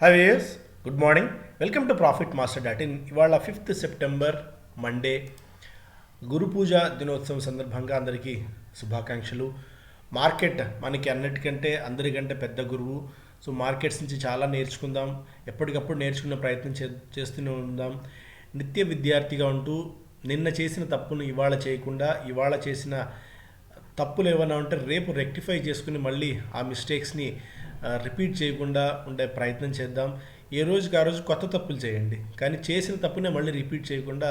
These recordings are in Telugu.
Hi viewers, good morning. Welcome to profit master dot in. ఇవాళ 5th సెప్టెంబర్ మండే, గురు పూజ దినోత్సవం సందర్భంగా అందరికీ శుభాకాంక్షలు. మార్కెట్ మనకి అన్నిటికంటే అందరికంటే పెద్ద గురువు. సో మార్కెట్స్ నుంచి చాలా నేర్చుకుందాం, ఎప్పటికప్పుడు నేర్చుకునే ప్రయత్నం చేస్తూనే ఉందాం. నిత్య విద్యార్థిగా ఉంటూ నిన్న చేసిన తప్పును ఇవాళ చేయకుండా, ఇవాళ చేసిన తప్పులు ఏమైనా ఉంటే రేపు రెక్టిఫై చేసుకుని మళ్ళీ ఆ మిస్టేక్స్ని రిపీట్ చేయకుండా ఉండే ప్రయత్నం చేద్దాం. ఏ రోజుకి ఆ రోజు కొత్త తప్పులు చేయండి, కానీ చేసిన తప్పునే మళ్ళీ రిపీట్ చేయకుండా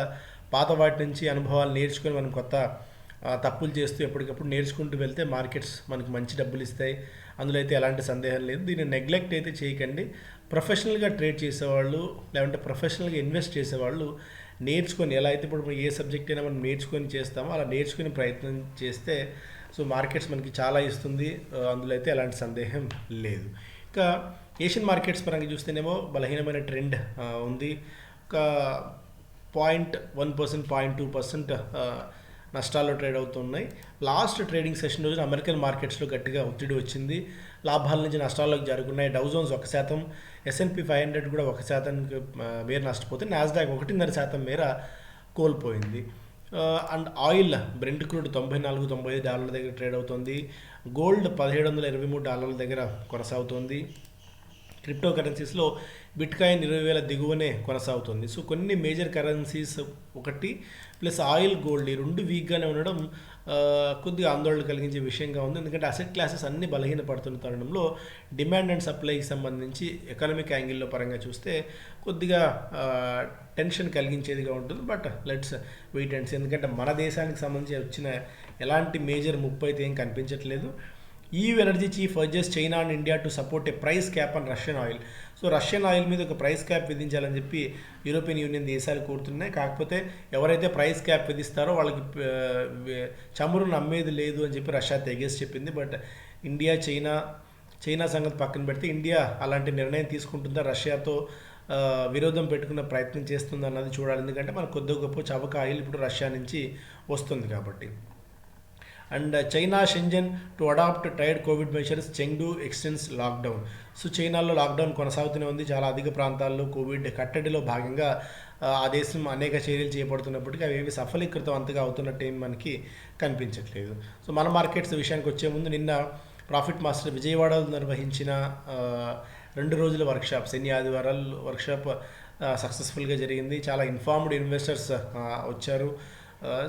పాత వాటి నుంచి అనుభవాలు నేర్చుకొని మనం కొత్త తప్పులు చేస్తూ ఎప్పటికప్పుడు నేర్చుకుంటూ వెళ్తే మార్కెట్స్ మనకి మంచి డబ్బులు ఇస్తాయి. అందులో అయితే ఎలాంటి సందేహం లేదు. దీన్ని నెగ్లెక్ట్ అయితే చేయకండి. ప్రొఫెషనల్గా ట్రేడ్ చేసేవాళ్ళు, లేదంటే ప్రొఫెషనల్గా ఇన్వెస్ట్ చేసేవాళ్ళు నేర్చుకొని, ఎలా అయితే ఇప్పుడు ఏ సబ్జెక్ట్ అయినా మనం నేర్చుకొని చేస్తామో అలా నేర్చుకునే ప్రయత్నం చేస్తే సో మార్కెట్స్ మనకి చాలా ఇస్తుంది. అందులో అయితే ఎలాంటి సందేహం లేదు. ఇంకా ఏషియన్ మార్కెట్స్ పరంగా చూస్తేనేమో బలహీనమైన ట్రెండ్ ఉంది. ఒక 0.1%, 0.2% నష్టాల్లో ట్రేడ్ అవుతున్నాయి. లాస్ట్ ట్రేడింగ్ సెషన్ రోజున అమెరికన్ మార్కెట్స్లో గట్టిగా ఒత్తిడి వచ్చింది. లాభాల నుంచి నష్టాల్లోకి జరుగుతున్నాయి. డౌ జోన్స్ 1%, S&P 500 కూడా 1% మేర నష్టపోతే, నాస్డాక్ 1.5% మేర కోల్పోయింది. అండ్ ఆయిల్ బ్రెంట్ క్రూడ్ $94-95 దగ్గర ట్రేడ్ అవుతుంది. గోల్డ్ $1723 దగ్గర కొనసాగుతుంది. క్రిప్టో కరెన్సీస్లో బిట్ కాయిన్ 20,000 దిగువనే కొనసాగుతుంది. సో కొన్ని మేజర్ కరెన్సీస్ ఒకటి ప్లస్ ఆయిల్, గోల్డ్ ఈ రెండు వీక్గానే ఉండడం కొద్దిగా ఆందోళన కలిగించే విషయంగా ఉంది. ఎందుకంటే అసెట్ క్లాసెస్ అన్ని బలహీనపడుతున్న తరుణంలో డిమాండ్ అండ్ సప్లైకి సంబంధించి ఎకనామిక్ యాంగిల్లో పరంగా చూస్తే కొద్దిగా టెన్షన్ కలిగించేదిగా ఉంటుంది. But let's wait and see. ఎందుకంటే మన దేశానికి సంబంధించి వచ్చిన ఎలాంటి మేజర్ ముప్పు అయితే ఏం కనిపించట్లేదు. EU energy chief urges China and India to support A price cap on Russian oil. So Russian oil మీద ఒక ప్రైస్ క్యాప్ విధించాలని చెప్పి యూరోపియన్ యూనియన్ దేశాలు కోరుతున్నాయి. కాకపోతే ఎవరైతే ప్రైస్ క్యాప్ విధిస్తారో వాళ్ళకి చమురును అమ్మేది లేదు అని చెప్పి రష్యా తెగేసి చెప్పింది. బట్ చైనా సంగతి పక్కన పెడితే ఇండియా అలాంటి నిర్ణయం తీసుకుంటుందా, రష్యాతో విరోధం పెట్టుకున్న ప్రయత్నం చేస్తుంది అన్నది చూడాలి. ఎందుకంటే మనకు కొద్ది గొప్ప చవక ఆయిల్ ఇప్పుడు రష్యా నుంచి వస్తుంది కాబట్టి. And China Shenzhen to adopt tiered COVID measures, Chengdu extends lockdown. So చైనాలో లాక్డౌన్ కొనసాగుతూనే ఉంది. చాలా అధిక ప్రాంతాల్లో కోవిడ్ కట్టడిలో భాగంగా ఆ దేశం అనేక చర్యలు చేపడుతున్నప్పటికీ అవి ఏవి సఫలీకృతం అంతగా అవుతున్నట్టు ఏమి మనకి కనిపించట్లేదు. సో మన మార్కెట్స్ విషయానికి వచ్చే ముందు నిన్న ప్రాఫిట్ మాస్టర్ విజయవాడలో నిర్వహించిన 2 రోజుల వర్క్షాప్, శని ఆదివారాలు వర్క్షాప్ సక్సెస్ఫుల్గా జరిగింది. చాలా ఇన్ఫార్మ్డ్ ఇన్వెస్టర్స్ వచ్చారు.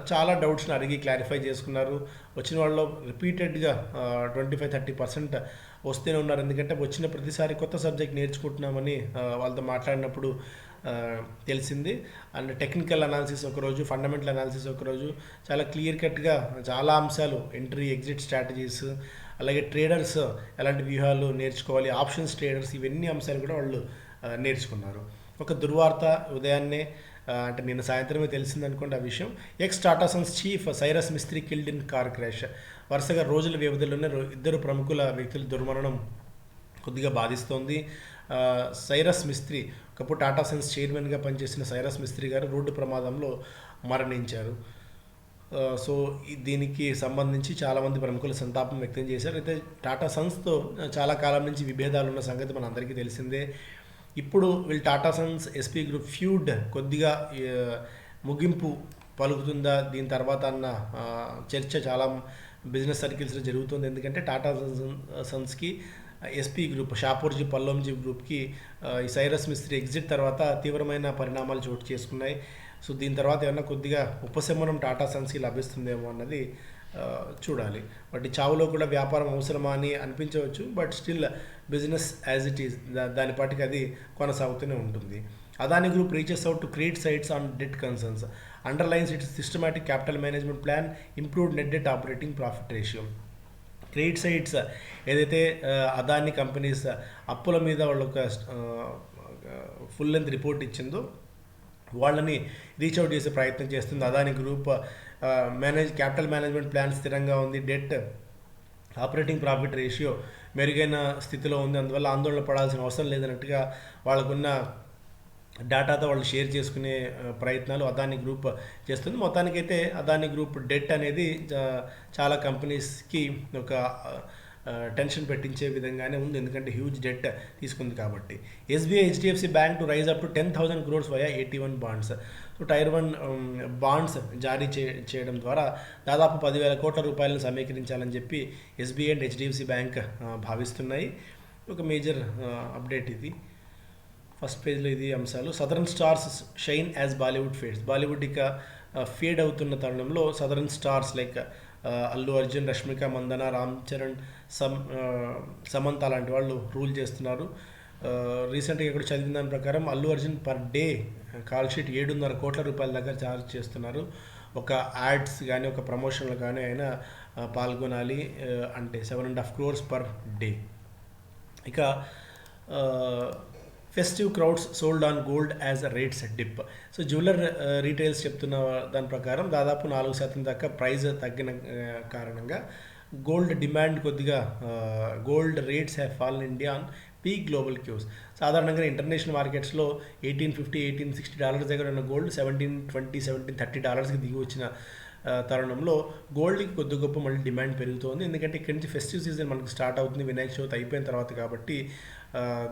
చాలా డౌట్స్ని అడిగి క్లారిఫై చేసుకున్నారు. వచ్చిన వాళ్ళు రిపీటెడ్గా 25-30% వస్తూనే ఉన్నారు. ఎందుకంటే వచ్చిన ప్రతిసారి కొత్త సబ్జెక్ట్ నేర్చుకుంటున్నామని వాళ్ళతో మాట్లాడినప్పుడు తెలిసింది. అండ్ టెక్నికల్ అనాలిసిస్ ఒకరోజు, ఫండమెంటల్ అనాలిసిస్ ఒకరోజు, చాలా క్లియర్ కట్గా చాలా అంశాలు, ఎంట్రీ ఎగ్జిట్ స్ట్రాటజీస్, అలాగే ట్రేడర్స్ ఎలాంటి వ్యూహాలు నేర్చుకోవాలి, ఆప్షన్స్ ట్రేడర్స్, ఇవన్నీ అంశాలు కూడా వాళ్ళు నేర్చుకున్నారు. ఒక దుర్వార్త ఉదయాన్నే, అంటే నిన్న సాయంత్రమే తెలిసింది అనుకోండి ఆ విషయం. Tata sons chief Cyrus Mistry killed in car crash. వరుసగా రోజుల వ్యవధిలోనే 2 ప్రముఖుల వ్యక్తుల దుర్మరణం కొద్దిగా బాధిస్తోంది. సైరస్ మిస్త్రీ, ఒకప్పుడు టాటా సన్స్ చైర్మన్గా పనిచేసిన సైరస్ మిస్త్రీ గారు రోడ్డు ప్రమాదంలో మరణించారు. సో దీనికి సంబంధించి చాలామంది ప్రముఖులు సంతాపం వ్యక్తం చేశారు. అయితే టాటా సన్స్తో చాలా కాలం నుంచి విభేదాలు ఉన్న సంగతి మన అందరికీ తెలిసిందే. ఇప్పుడు వీళ్ళు Tata Sons SP group feud కొద్దిగా ముగింపు పలుకుతుందా దీని తర్వాత అన్న చర్చ చాలా బిజినెస్ సర్కిల్స్లో జరుగుతుంది. ఎందుకంటే టాటా సన్స్కి ఎస్పీ గ్రూప్, షాపూర్జీ పల్లోంజీ గ్రూప్కి ఈ సైరస్ మిస్త్రీ ఎగ్జిట్ తర్వాత తీవ్రమైన పరిణామాలు చోటు చేసుకున్నాయి. సో దీని తర్వాత ఏమన్నా కొద్దిగా ఉపశమనం టాటా సన్స్కి లభిస్తుందేమో అన్నది చూడాలి. బట్ చావులో కూడా వ్యాపారం అవసరమా అని అనిపించవచ్చు. But still business as it is, దాని పాటికి అది కొనసాగుతూనే ఉంటుంది. Adani group reaches out to CreditSights on debt concerns, underlines its systematic capital management plan, improved net debt operating profit ratio. CreditSights ఏదైతే అదాని కంపెనీస్ అప్పుల మీద వాళ్ళు ఒక ఫుల్ లెంత్ రిపోర్ట్ ఇచ్చిందో వాళ్ళని రీచ్ అవుట్ చేసే ప్రయత్నం చేస్తుంది. Adani group capital management plan స్థిరంగా ఉంది, డెట్ ఆపరేటింగ్ ప్రాఫిట్ రేషియో మెరుగైన స్థితిలో ఉంది, అందువల్ల ఆందోళన పడాల్సిన అవసరం లేదన్నట్టుగా వాళ్ళకున్న డేటాతో వాళ్ళు షేర్ చేసుకునే ప్రయత్నాలు అదాని గ్రూప్ చేస్తుంది. మొత్తానికైతే అదాని గ్రూప్ డెట్ అనేది చాలా కంపెనీస్కి ఒక టెన్షన్ పెట్టించే విధంగానే ఉంది, ఎందుకంటే హ్యూజ్ డెట్ తీసుకుంది కాబట్టి. SBI HDFC bank to raise up to 10,000 crores via 81 bonds. So tier 1 bonds జారీ చేయడం ద్వారా దాదాపు 10,000 కోట్ల రూపాయలను సమీకరించాలని చెప్పి ఎస్బీఐ అండ్ హెచ్డిఎఫ్సి బ్యాంక్ భావిస్తున్నాయి. ఒక మేజర్ అప్డేట్ ఇది. ఫస్ట్ పేజ్లో ఇది అంశాలు. Southern stars shine as Bollywood fades. Bollywood ఇక ఫేడ్ అవుతున్న తరుణంలో southern stars like Allu Arjun, Rashmika Mandanna, Ram Charan, Samantha లాంటి వాళ్ళు రూల్ చేస్తున్నారు. రీసెంట్గా ఇక్కడ చదివిన దాని ప్రకారం Allu Arjun per day call sheet 7.5 కోట్ల రూపాయల దగ్గర ఛార్జ్ చేస్తున్నారు. ఒక యాడ్స్ కానీ ఒక ప్రమోషన్లు కానీ ఆయన పాల్గొనాలి అంటే 7.5 crores పర్ డే. ఇక festive crowds sold on gold as a rates dip. So jeweller retails చెప్తున్న దాని ప్రకారం దాదాపు 4% దాకా ప్రైస్ తగ్గిన కారణంగా గోల్డ్ డిమాండ్ కొద్దిగా gold rates have fall in India on peak global cues. సాధారణంగా ఇంటర్నేషనల్ మార్కెట్స్లో $1,850, $1,860 దగ్గర ఉన్న గోల్డ్ $1,720, $1,730కి దిగి వచ్చిన తరుణంలో గోల్డ్కి కొద్ది గొప్ప మళ్ళీ డిమాండ్ పెరుగుతోంది. ఎందుకంటే ఇక్కడి నుంచి ఫెస్టివ్ సీజన్ మనకు స్టార్ట్ అవుతుంది వినాయక చవితి అయిపోయిన తర్వాత కాబట్టి.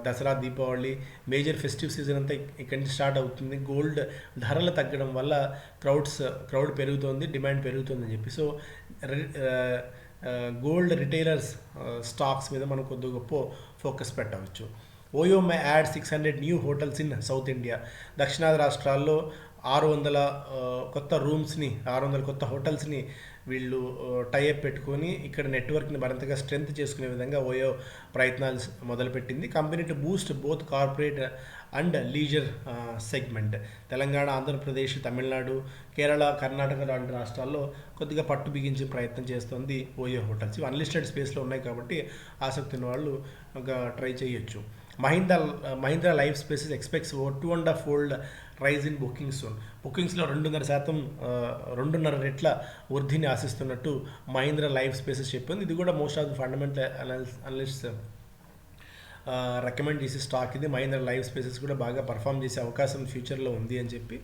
Dasara, Deepavali major festive season అంతా ఇక్కడి నుంచి స్టార్ట్ అవుతుంది. గోల్డ్ ధరలు తగ్గడం వల్ల క్రౌడ్ పెరుగుతోంది, డిమాండ్ పెరుగుతుంది అని చెప్పి. సో గోల్డ్ రిటైలర్స్ స్టాక్స్ మీద మనం కొద్ది గొప్ప ఫోకస్ పెట్టవచ్చు. OYO May add 600 new hotels in south India. దక్షిణాది రాష్ట్రాల్లో 600 కొత్త రూమ్స్ని, 600 కొత్త హోటల్స్ని వీళ్ళు టైఅప్ పెట్టుకొని ఇక్కడ నెట్వర్క్ని మరింతగా స్ట్రెంత్ చేసుకునే విధంగా ఓయో ప్రయత్నాలు మొదలుపెట్టింది. Company to Boost both corporate and leisure segment. Telangana, Andhra Pradesh, Tamil Nadu, Kerala, Karnataka లాంటి రాష్ట్రాల్లో కొద్దిగా పట్టు బిగించే ప్రయత్నం చేస్తుంది ఓయో హోటల్స్. ఇవి అన్లిస్టెడ్ స్పేస్లో ఉన్నాయి కాబట్టి ఆసక్తి ఉన్న వాళ్ళు ట్రై చేయొచ్చు. Mahindra Lifespaces expects 2.5-fold rise in bookings soon. బుకింగ్స్లో 2.5 రెట్ల వృద్ధిని ఆశిస్తున్నట్టు మహీంద్రా లైఫ్ స్పేసెస్ చెప్పింది. ఇది కూడా most of the fundamental analyst recommend చేసే స్టాక్ ఇది. మహీంద్రా లైఫ్ స్పేసెస్ కూడా బాగా పర్ఫామ్ చేసే అవకాశం ఫ్యూచర్లో ఉంది అని చెప్పి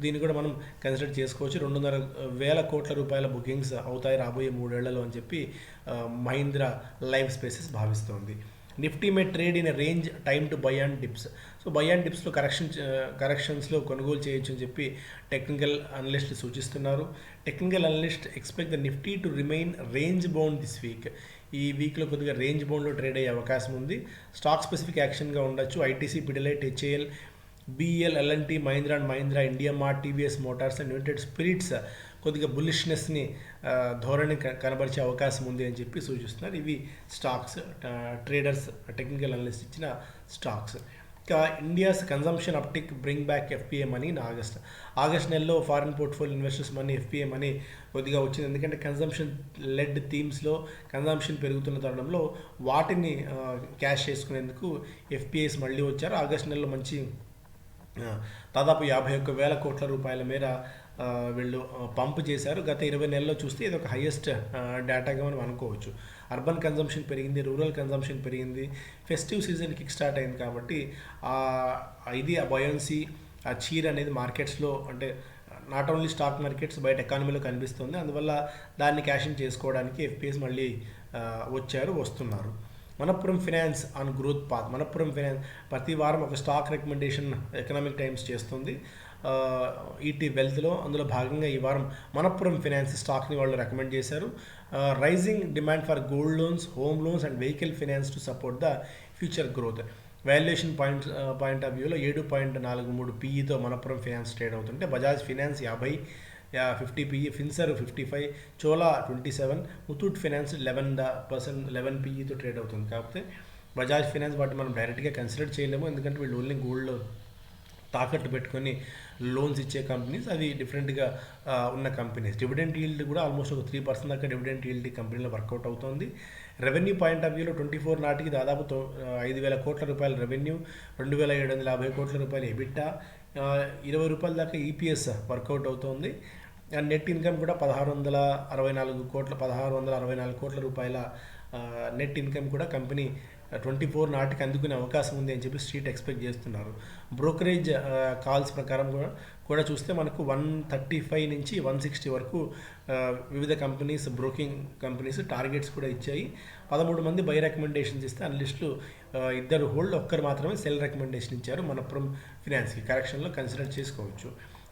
దీన్ని కూడా మనం కన్సిడర్ చేసుకోవచ్చు. 2.5 కోట్ల రూపాయల బుకింగ్స్ అవుతాయి రాబోయే 3 ఏళ్లలో అని చెప్పి మహీంద్రా లైఫ్ స్పేసెస్ భావిస్తోంది. Nifty may trade in range time to buy and dips. So buy and డిప్స్లో కరెక్షన్స్లో కొనుగోలు చేయొచ్చు అని చెప్పి టెక్నికల్ అనలిస్టులు సూచిస్తున్నారు. Technical analyst expect the Nifty to remain range bound this week. ఈ వీక్లో కొద్దిగా రేంజ్ బౌండ్లో ట్రేడ్ అయ్యే అవకాశం ఉంది. స్టాక్ స్పెసిఫిక్ యాక్షన్గా ఉండొచ్చు. ITC, Pidilite, HAL, BEL, L&T, Mahindra and Mahindra, India mart, TVS Motors and United spirits కొద్దిగా బుల్లిష్నెస్ని ధోరణి కనబరిచే అవకాశం ఉంది అని చెప్పి సూచిస్తున్నారు. ఇవి స్టాక్స్ ట్రేడర్స్ టెక్నికల్ అనలిస్ట్ ఇచ్చిన స్టాక్స్. ఇక India's consumption uptick bring back FPI money in August నెలలో foreign portfolio investors money FPI money కొద్దిగా వచ్చింది. ఎందుకంటే కన్జంప్షన్ లెడ్ థీమ్స్లో కన్జంప్షన్ పెరుగుతున్న తరుణంలో వాటిని క్యాష్ చేసుకునేందుకు FPIs మళ్ళీ వచ్చారు. ఆగస్ట్ నెలలో మంచి దాదాపు 51,000 కోట్ల రూపాయల మేర వీళ్ళు పంపు చేశారు. గత 20 నెలల్లో చూస్తే ఇది ఒక హైయెస్ట్ డేటాగా మనం అనుకోవచ్చు. అర్బన్ కన్జంప్షన్ పెరిగింది, రూరల్ కన్జంప్షన్ పెరిగింది, ఫెస్టివ్ సీజన్ కిక్ స్టార్ట్ అయింది కాబట్టి ఇది ఆ బయోన్సీ, ఆ చీర్ అనేది మార్కెట్స్లో అంటే నాట్ ఓన్లీ స్టాక్ మార్కెట్స్ బయట ఎకానమీలో కనిపిస్తుంది. అందువల్ల దాన్ని క్యాషింగ్ చేసుకోవడానికి FPIs మళ్ళీ వస్తున్నారు. Manappuram finance on growth path. Manappuram finance ప్రతి వారం ఒక స్టాక్ రికమెండేషన్ ఎకనామిక్ టైమ్స్ చేస్తుంది ఈటీ వెల్త్లో. అందులో భాగంగా ఈ వారం మనప్పురం ఫైనాన్స్ స్టాక్ని వాళ్ళు రికమెండ్ చేశారు. Rising demand for gold loans, home loans and vehicle finance to support the future growth. Valuation point of వ్యూలో 7.43 PEతో మనప్పురం ఫైనాన్స్ ట్రేడ్ అవుతుంటే Bajaj finance 50 PE, Finserv 55, Chola 27, Muthoot finance 11 PEతో ట్రేడ్ అవుతుంది. కాకపోతే బజాజ్ ఫైనాన్స్ వాటిని మనం డైరెక్ట్గా కన్సిడర్ చేయలేము, ఎందుకంటే వీళ్ళు ఓన్లీ గోల్డ్ తాకట్టు పెట్టుకొని లోన్స్ ఇచ్చే కంపెనీస్, అవి డిఫరెంట్గా ఉన్న కంపెనీస్. డివిడెంట్ ఈల్డ్ కూడా ఆల్మోస్ట్ ఒక 3% దాకా డివిడెంట్ ఈల్డ్ కంపెనీలో వర్కౌట్ అవుతుంది. రెవెన్యూ పాయింట్ ఆఫ్ వ్యూలో 24 నాటికి దాదాపు 5,000 కోట్ల రూపాయల రెవెన్యూ, 2,750 కోట్ల రూపాయల ఎబిటా, 20 రూపాయల దాకా EPS వర్కౌట్ అవుతుంది. అండ్ నెట్ ఇన్కమ్ కూడా 1,664 కోట్ల రూపాయల నెట్ ఇన్కమ్ కూడా కంపెనీ 24 నాటికి అందుకునే అవకాశం ఉంది అని చెప్పి స్ట్రీట్ ఎక్స్పెక్ట్ చేస్తున్నారు. బ్రోకరేజ్ కాల్స్ ప్రకారం కూడా చూస్తే మనకు 135 నుంచి 160 వరకు వివిధ కంపెనీస్, బ్రోకింగ్ కంపెనీస్ టార్గెట్స్ కూడా ఇచ్చాయి. 13 మంది బై రికమెండేషన్స్ ఇస్తే అనలిస్టులు 2 హోల్డ్, ఒక్కరు మాత్రమే సెల్ రికమెండేషన్ ఇచ్చారు. మనపురం ఫినాన్స్కి కరెక్షన్లో కన్సిడర్ చేసుకోవచ్చు.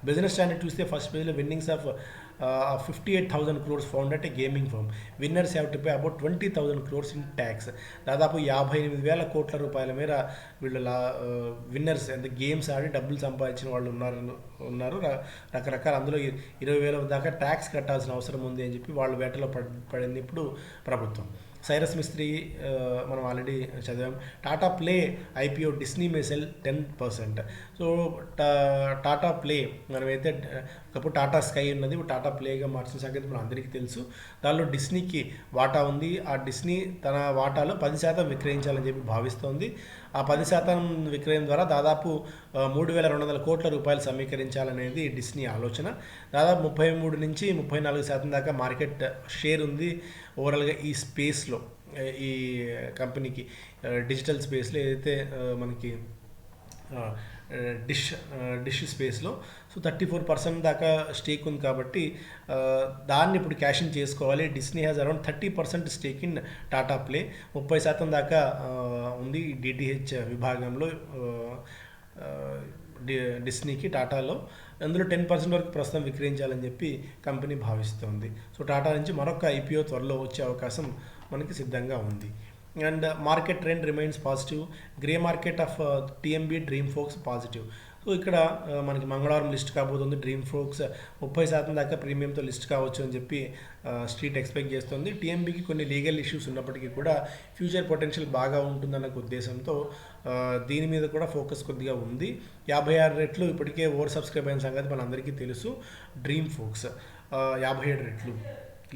బిజినెస్ స్టాండర్డ్ చూస్తే ఫస్ట్ పేజ్లో winnings of 58,000 crores found at a gaming firm. Winners have to pay about 20,000 crores in tax. దాదాపు 58,000 కోట్ల రూపాయల మేర వీళ్ళు విన్నర్స్ అంటే గేమ్స్ ఆడి డబ్బులు సంపాదించిన వాళ్ళు ఉన్నారు. రకరకాల అందులో 20,000 దాకా ట్యాక్స్ కట్టాల్సిన అవసరం ఉంది అని చెప్పి వాళ్ళు వేటలో పడింది ఇప్పుడు ప్రభుత్వం. సైరస్ మిస్త్రీ మనం ఆల్రెడీ చదివాం. టాటా ప్లే ఐపీఓ డిస్నీ మే సెల్ 10%. సో టాటా ప్లే మనమైతే ఒకప్పుడు టాటా స్కై ఉన్నది, ఇప్పుడు టాటా ప్లేగా మార్చిన సంగతి మన అందరికీ తెలుసు. దానిలో డిస్నీకి వాటా ఉంది. ఆ డిస్నీ తన వాటాలో 10% విక్రయించాలని చెప్పి భావిస్తోంది. ఆ 10% విక్రయం ద్వారా దాదాపు 3,200 కోట్ల రూపాయలు సమీకరించాలనేది డిస్నీ ఆలోచన. దాదాపు 33 నుంచి 34% దాకా మార్కెట్ షేర్ ఉంది ఓవరాల్గా ఈ స్పేస్లో, ఈ కంపెనీకి డిజిటల్ స్పేస్లో ఏదైతే మనకి డిష్ స్పేస్లో. సో 34% దాకా స్టేక్ ఉంది కాబట్టి దాన్ని ఇప్పుడు క్యాషింగ్ చేసుకోవాలి. Disney has around 30% stake in Tata play. 30% దాకా ఉంది డిటిహెచ్ విభాగంలో డిస్నీకి టాటాలో. అందులో 10% వరకు ప్రస్తుతం విక్రయించాలని చెప్పి కంపెనీ భావిస్తోంది. సో టాటా నుంచి మరొక ఐపీఓ త్వరలో వచ్చే అవకాశం మనకి సిద్ధంగా ఉంది. And market trend remains positive. Grey market of TMB dream folks positive. So ఇక్కడ మనకి మంగళవారం లిస్ట్ కాబోతుంది. డ్రీమ్ ఫోక్స్ 30% దాకా ప్రీమియంతో లిస్ట్ కావచ్చు అని చెప్పి స్ట్రీట్ ఎక్స్పెక్ట్ చేస్తుంది. టీఎంబీకి కొన్ని లీగల్ ఇష్యూస్ ఉన్నప్పటికీ కూడా ఫ్యూచర్ పొటెన్షియల్ బాగా ఉంటుందన్న ఉద్దేశంతో దీని మీద కూడా ఫోకస్ కొద్దిగా ఉంది. 56 రెట్లు ఇప్పటికే ఓవర్ సబ్స్క్రైబ్ అయిన సంగతి మనందరికీ తెలుసు. డ్రీమ్ ఫోక్స్ 57 రెట్లు,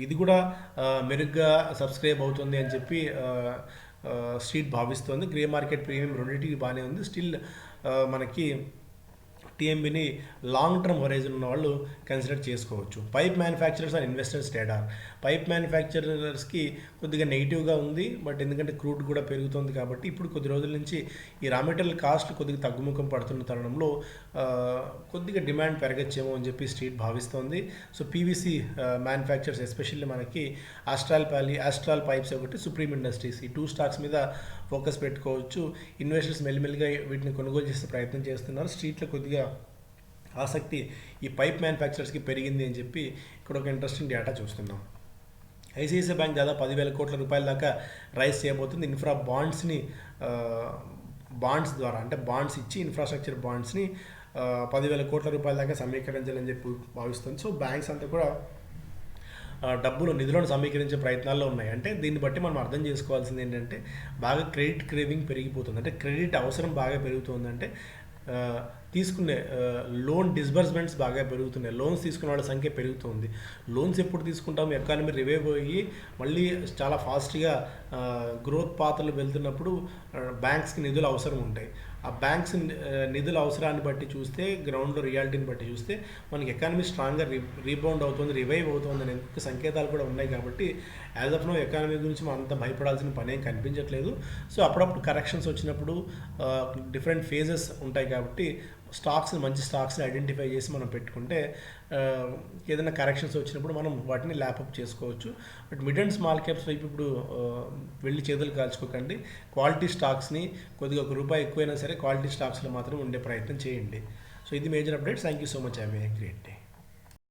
ఇది కూడా మెరుగ్గా సబ్స్క్రైబ్ అవుతుంది అని చెప్పి స్ట్రీట్ భావిస్తోంది. గ్రే మార్కెట్ ప్రీమియం రెండింటికి బాగానే ఉంది. స్టిల్ మనకి టీఎంబీని లాంగ్ టర్మ్ హొరైజన్ ఉన్న వాళ్ళు కన్సిడర్ చేసుకోవచ్చు. Pipe manufacturers and investors trader. Pipe మ్యానుఫ్యాక్చరర్స్కి కొద్దిగా నెగిటివ్గా ఉంది, బట్ ఎందుకంటే క్రూడ్ కూడా పెరుగుతుంది కాబట్టి ఇప్పుడు కొద్ది రోజుల నుంచి ఈ రా మెటీరియల్ కాస్ట్ కొద్దిగా తగ్గుముఖం పడుతున్న తరుణంలో కొద్దిగా డిమాండ్ పెరగచ్చేమో అని చెప్పి స్ట్రీట్ భావిస్తోంది. సో పీవీసీ మ్యానుఫ్యాక్చరర్స్ ఎస్పెషల్లీ మనకి ఆస్ట్రాల్ పైప్స్ ఒకటి, సుప్రీం ఇండస్ట్రీస్, ఈ 2 స్టాక్స్ మీద ఫోకస్ పెట్టుకోవచ్చు. ఇన్వెస్టర్స్ మెల్లిమెల్లిగా వీటిని కొనుగోలు చేసే ప్రయత్నం చేస్తున్నారు. స్ట్రీట్లో కొద్దిగా ఆసక్తి ఈ పైప్ మ్యానుఫ్యాక్చరర్స్కి పెరిగింది అని చెప్పి ఇక్కడ ఒక ఇంట్రెస్టింగ్ డేటా చూస్తున్నాం. ఐసిఐసిఐ బ్యాంక్ దాదాపు 10,000 కోట్ల రూపాయల దాకా రైజ్ చేయబోతుంది. ఇన్ఫ్రా బాండ్స్ ద్వారా, అంటే బాండ్స్ ఇచ్చి ఇన్ఫ్రాస్ట్రక్చర్ బాండ్స్ని 10,000 కోట్ల రూపాయల దాకా సమీకరించాలని చెప్పి భావిస్తుంది. సో బ్యాంక్స్ అంతా కూడా నిధులను సమీకరించే ప్రయత్నాల్లో ఉన్నాయి. అంటే దీన్ని బట్టి మనం అర్థం చేసుకోవాల్సింది ఏంటంటే బాగా క్రెడిట్ క్రేవింగ్ పెరిగిపోతుంది. అంటే క్రెడిట్ అవసరం బాగా పెరుగుతుంది. అంటే తీసుకునే లోన్ డిస్బర్స్మెంట్స్ బాగా పెరుగుతున్నాయి. లోన్స్ తీసుకునే వాళ్ళ సంఖ్య పెరుగుతుంది. లోన్స్ ఎప్పుడు తీసుకుంటాము, ఎకానమీ రివైవ్ అయ్యి మళ్ళీ చాలా ఫాస్ట్గా గ్రోత్ పాత్రలు వెళ్తున్నప్పుడు బ్యాంక్స్కి నిధులు అవసరం ఉంటాయి. ఆ బ్యాంక్స్ నిధుల అవసరాన్ని బట్టి చూస్తే, గ్రౌండ్లో రియాలిటీని బట్టి చూస్తే మనకి ఎకానమీ స్ట్రాంగ్గా రీబౌండ్ అవుతుంది, రివైవ్ అవుతుంది అనే సంకేతాలు కూడా ఉన్నాయి. కాబట్టి యాజ్ ఆఫ్ నో ఎకానమీ గురించి మనం అంత భయపడాల్సిన పని ఏం కనిపించట్లేదు. సో అప్పుడప్పుడు కరెక్షన్స్ వచ్చినప్పుడు డిఫరెంట్ ఫేజెస్ ఉంటాయి కాబట్టి మంచి స్టాక్స్ని ఐడెంటిఫై చేసి మనం పెట్టుకుంటే ఏదైనా కరెక్షన్స్ వచ్చినప్పుడు మనం వాటిని ల్యాప్అప్ చేసుకోవచ్చు. But mid and small caps వైపు ఇప్పుడు వెళ్ళి చేతులు కాల్చుకోకండి. క్వాలిటీ స్టాక్స్ని కొద్దిగా ₹1 ఎక్కువైనా సరే క్వాలిటీ స్టాక్స్లో మాత్రం ఉండే ప్రయత్నం చేయండి. సో ఇది major updates. Thank you so much. Have a great day.